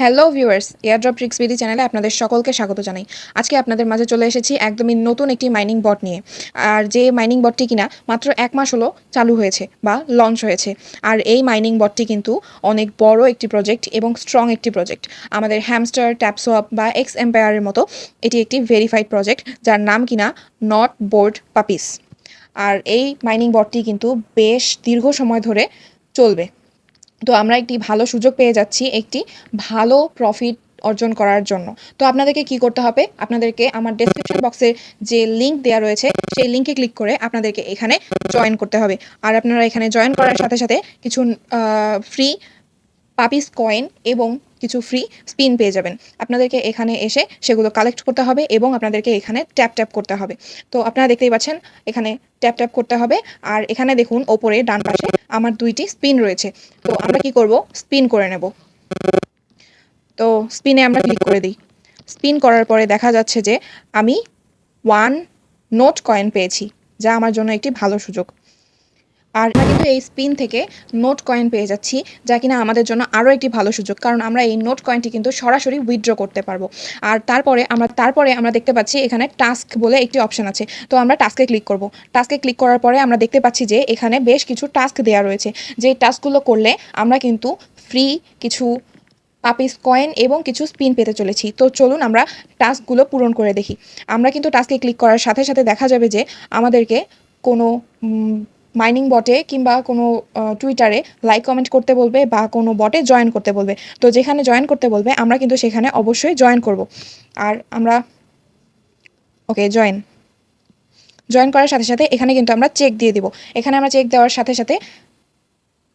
Hello viewers, airdrop tricks BD চ্যানেলে আপনাদের সকলকে স্বাগত জানাই। আজকে আপনাদের মাঝে চলে এসেছি একদমই নতুন একটি মাইনিং বট নিয়ে। আর যে মাইনিং বটটি কিনা মাত্র 1 মাস হলো চালু হয়েছে বা লঞ্চ হয়েছে। আর এই মাইনিং বটটি কিন্তু অনেক বড় একটি প্রজেক্ট এবং স্ট্রং একটি প্রজেক্ট। আমাদের হ্যামস্টার, ট্যাপসোয়াপ বা এক্স এম্পায়ারের মতো এটি একটি ভেরিফাইড প্রজেক্ট, যার নাম কিনা নট বোর্ড পাপিস। আর এই মাইনিং বটটি কিন্তু বেশ দীর্ঘ সময় ধরে চলবে। তো আমরা একটি ভালো সুযোগ পেয়ে যাচ্ছি একটি ভালো প্রফিট অর্জন করার জন্য। তো আপনাদেরকে কি করতে হবে? আপনাদেরকে আমার ডেসক্রিপশন বক্সে যে লিঙ্ক দেওয়া রয়েছে সেই লিঙ্কে ক্লিক করে আপনাদেরকে এখানে জয়েন করতে হবে। আর আপনারা এখানে জয়েন করার সাথে সাথে কিছু ফ্রি পাপিস কয়েন এবং কিছু ফ্রি স্পিন পেয়ে যাবেন। আপনাদেরকে এখানে এসে সেগুলো কালেক্ট করতে হবে এবং আপনাদেরকে এখানে ট্যাপ ট্যাপ করতে হবে। তো আপনারা দেখতেই পাচ্ছেন এখানে ট্যাপ ট্যাপ করতে হবে। আর এখানে দেখুন ওপরে ডান পাশে আমার 2টি স্পিন রয়েছে। তো আমরা কি করব? স্পিন করে নেব। তো স্পিনে আমরা ক্লিক করে দিই। স্পিন করার পরে দেখা যাচ্ছে যে আমি 1 নোট কয়েন পেয়েছি, যা আমার জন্য একটি ভালো সুযোগ। আর আমরা কিন্তু এই স্পিন থেকে নোট কয়েন পেয়ে যাচ্ছি, যা কিনা আমাদের জন্য আরও একটি ভালো সুযোগ, কারণ আমরা এই নোট কয়েনটি কিন্তু সরাসরি উইথড্র করতে পারবো। আর তারপরে আমরা দেখতে পাচ্ছি এখানে টাস্ক বলে একটি অপশন আছে। তো আমরা টাস্কে ক্লিক করব। টাস্কে ক্লিক করার পরে আমরা দেখতে পাচ্ছি যে এখানে বেশ কিছু টাস্ক দেওয়া রয়েছে, যে টাস্কগুলো করলে আমরা কিন্তু ফ্রি কিছু পাপিস কয়েন এবং কিছু স্পিন পেতে চলেছি। তো চলুন আমরা টাস্কগুলো পূরণ করে দেখি। আমরা কিন্তু টাস্কে ক্লিক করার সাথে সাথে দেখা যাবে যে আমাদেরকে কোনো মাইনিং বটে কিংবা কোনো টুইটারে লাইক কমেন্ট করতে বলবে বা কোনো বটে জয়েন করতে বলবে। তো যেখানে জয়েন করতে বলবে আমরা কিন্তু সেখানে অবশ্যই জয়েন করব। আর আমরা জয়েন করার সাথে সাথে এখানে কিন্তু আমরা চেক দিয়ে দিব। এখানে আমরা চেক দেওয়ার সাথে সাথে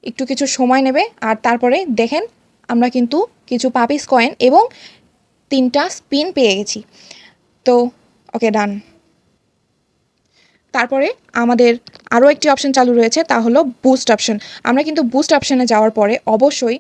একটু কিছু সময় নেবে। আর তারপরে দেখেন আমরা কিন্তু কিছু পাপিস কয়েন এবং 3টা স্পিন পেয়ে গেছি। তো ডান। তারপরে আমাদের আরও একটি অপশন চালু রয়েছে, তা হলো বুস্ট অপশন। আমরা কিন্তু বুস্ট অপশনে যাওয়ার পরে অবশ্যই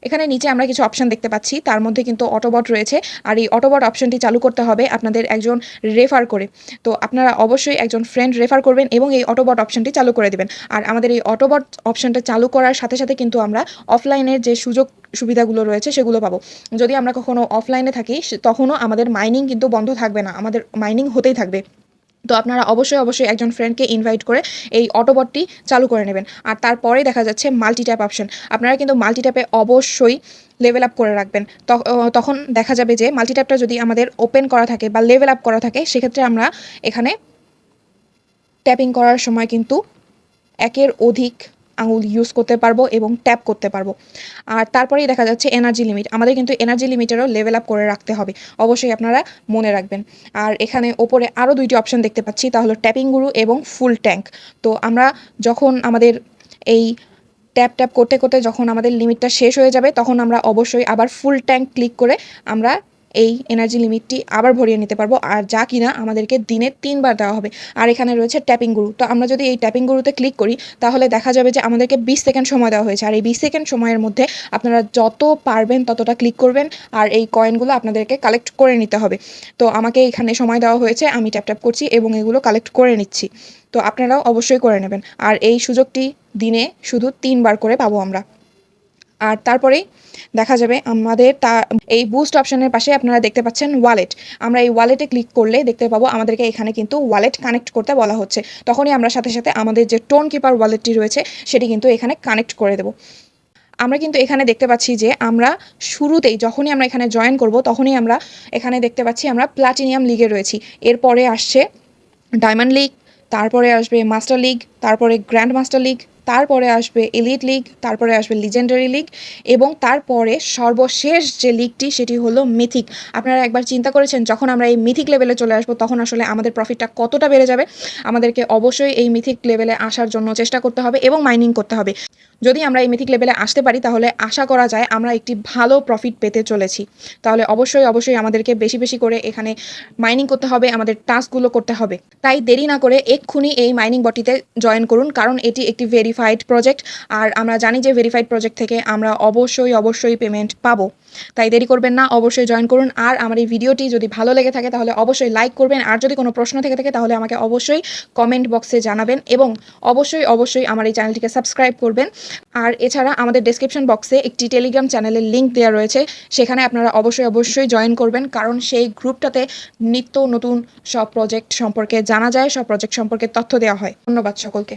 এখানে নিচে আমরা কিছু অপশন দেখতে পাচ্ছি, তার মধ্যে কিন্তু অটোবট রয়েছে। আর এই অটোবট অপশনটি চালু করতে হবে আপনাদের একজন রেফার করে। তো আপনারা অবশ্যই একজন ফ্রেন্ড রেফার করবেন এবং এই অটোবট অপশনটি চালু করে দেবেন। আর আমাদের এই অটোবট অপশনটা চালু করার সাথে সাথে কিন্তু আমরা অফলাইনের যে সুযোগ সুবিধাগুলো রয়েছে সেগুলো পাবো। যদি আমরা কখনো অফলাইনে থাকি তখনও আমাদের মাইনিং কিন্তু বন্ধ থাকবে না, আমাদের মাইনিং হতেই থাকবে। তো আপনারা অবশ্যই একজন ফ্রেন্ডকে ইনভাইট করে এই অটোবটটি চালু করে নেবেন। আর তারপরে দেখা যাচ্ছে মাল্টিট্যাপ অপশন। আপনারা কিন্তু মাল্টিট্যাপে অবশ্যই লেভেল আপ করে রাখবেন। তখন দেখা যাবে যে মাল্টিট্যাপটা যদি আমাদের ওপেন করা থাকে বা লেভেল আপ করা থাকে, সেক্ষেত্রে আমরা এখানে ট্যাপিং করার সময় কিন্তু একের অধিক আঙুল ইউজ করতে পারবো এবং ট্যাপ করতে পারবো। আর তারপরেই দেখা যাচ্ছে এনার্জি লিমিট। আমাদের কিন্তু এনার্জি লিমিটেরও লেভেল আপ করে রাখতে হবে, অবশ্যই আপনারা মনে রাখবেন। আর এখানে ওপরে আরও 2টি অপশন দেখতে পাচ্ছি, তা হলো ট্যাপিং গুরু এবং ফুল ট্যাঙ্ক। তো আমরা যখন আমাদের এই ট্যাপ ট্যাপ করতে করতে যখন আমাদের লিমিটটা শেষ হয়ে যাবে, তখন আমরা অবশ্যই আবার ফুল ট্যাঙ্ক ক্লিক করে আমরা এই এনার্জি লিমিটটি আবার ভরিয়ে নিতে পারবো, আর যা কিনা আমাদেরকে দিনে 3বার দেওয়া হবে। আর এখানে রয়েছে ট্যাপিং গুরু। তো আমরা যদি এই ট্যাপিং গুরুতে ক্লিক করি তাহলে দেখা যাবে যে আমাদেরকে 20 সেকেন্ড সময় দেওয়া হয়েছে। আর এই 20 সেকেন্ড সময়ের মধ্যে আপনারা যত পারবেন ততটা ক্লিক করবেন আর এই কয়েনগুলো আপনাদেরকে কালেক্ট করে নিতে হবে। তো আমাকে এখানে সময় দেওয়া হয়েছে, আমি ট্যাপ ট্যাপ করছি এবং এগুলো কালেক্ট করে নিচ্ছি। তো আপনারাও অবশ্যই করে নেবেন। আর এই সুযোগটি দিনে শুধু 3বার করে পাবো আমরা। আর তারপরেই দেখা যাবে আমাদের এই বুস্ট অপশনের পাশে আপনারা দেখতে পাচ্ছেন ওয়ালেট। আমরা এই ওয়ালেটে ক্লিক করলে দেখতে পাবো আমাদেরকে এখানে কিন্তু ওয়ালেট কানেক্ট করতে বলা হচ্ছে। তখনই আমরা সাথে সাথে আমাদের যে টোন কিপার ওয়ালেটটি রয়েছে সেটি কিন্তু এখানে কানেক্ট করে দেব। আমরা কিন্তু এখানে দেখতে পাচ্ছি যে আমরা শুরুতেই যখনই আমরা এখানে জয়েন করব তখনই আমরা এখানে দেখতে পাচ্ছি আমরা প্লাটিনিয়াম লিগে রয়েছি। এরপরে আসছে ডায়মন্ড লিগ, তারপরে আসবে মাস্টার লিগ, তারপরে গ্র্যান্ড মাস্টার লিগ, তারপরে আসবে এলিট লিগ, তারপরে আসবে লিজেন্ডারি লিগ এবং তারপরে সর্বশেষ যে লিগটি সেটি হলো মিথিক। আপনারা একবার চিন্তা করেছেন যখন আমরা এই মিথিক লেভেলে চলে আসবো তখন আসলে আমাদের প্রফিটটা কতটা বেড়ে যাবে? আমাদেরকে অবশ্যই এই মিথিক লেভেলে আসার জন্য চেষ্টা করতে হবে এবং মাইনিং করতে হবে। যদি আমরা এই মিথিক লেভেলে আসতে পারি তাহলে আশা করা যায় আমরা একটি ভালো প্রফিট পেতে চলেছি। তাহলে অবশ্যই আমাদেরকে বেশি বেশি করে এখানে মাইনিং করতে হবে, আমাদের টাস্কগুলো করতে হবে। তাই দেরি না করে এক্ষুনি এই মাইনিং বটিতে জয়েন করুন, কারণ এটি একটি ভেরিফাইড ভেরিফাইড প্রজেক্ট। আর আমরা জানি যে ভেরিফাইড প্রজেক্ট থেকে আমরা অবশ্যই পেমেন্ট পাবো। তাই দেরি করবেন না, অবশ্যই জয়েন করুন। আর আমার এই ভিডিওটি যদি ভালো লেগে থাকে তাহলে অবশ্যই লাইক করবেন। আর যদি কোনো প্রশ্ন থেকে থাকে তাহলে আমাকে অবশ্যই কমেন্ট বক্সে জানাবেন এবং অবশ্যই আমার এই চ্যানেলটিকে সাবস্ক্রাইব করবেন। আর এছাড়া আমাদের ডেসক্রিপশন বক্সে একটি টেলিগ্রাম চ্যানেলের লিঙ্ক দেওয়া রয়েছে, সেখানে আপনারা অবশ্যই জয়েন করবেন, কারণ সেই গ্রুপটাতে নিত্য নতুন সব প্রজেক্ট সম্পর্কে জানা যায়, সব প্রজেক্ট সম্পর্কে তথ্য দেওয়া হয়। ধন্যবাদ সকলকে।